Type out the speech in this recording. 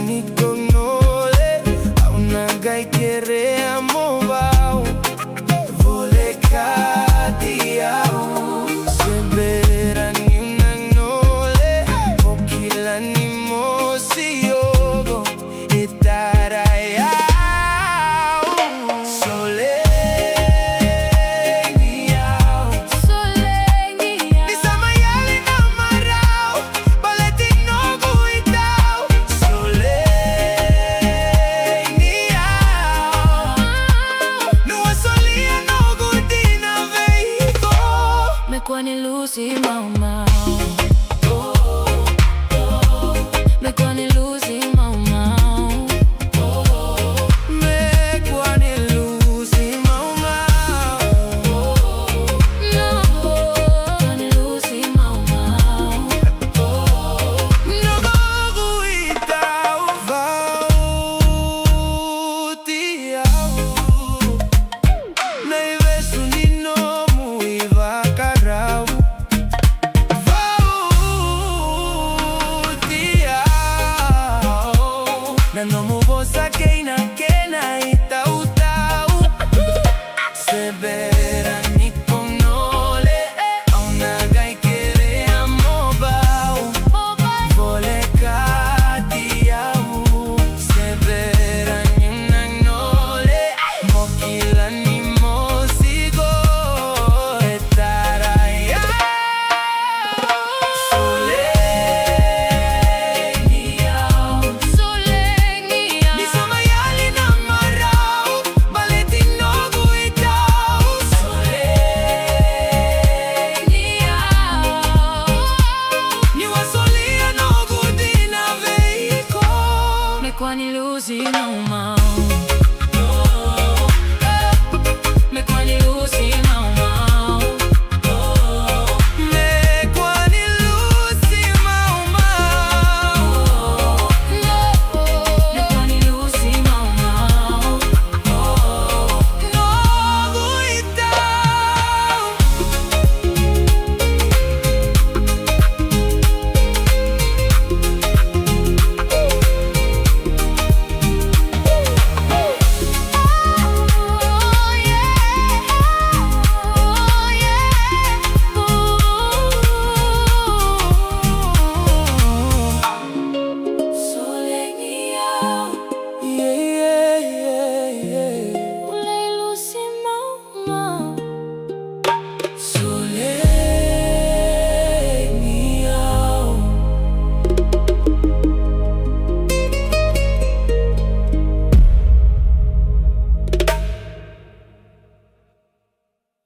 ni cognole, a una gai quiere amovao, vole catiao, se vera ni una nole, pochi l'animo si yogo, e tarayao, soleñao, soleñao, ni samayali namarao, baletino guitao, soleñao, no solia no gutina veiko, me kwani lusi mau mau, me kwani lusi mau mau, me kwani lusi mau mau, no, kwani lusi mau mau, no guitao, vautiao, nei vesu ni no muiva carao, vautiao, na no muvosa keina kena itau tau, se vera ni cognole, a una gai quiere amovao, vole catiao, se vera ni una nole, mochi l'animo sigo, e tarayao, soleñao, soleñao, ni samayali namarao, baletino guitao, soleñao, ni wasolia no gutina veiko, me kwani lusi mau mau.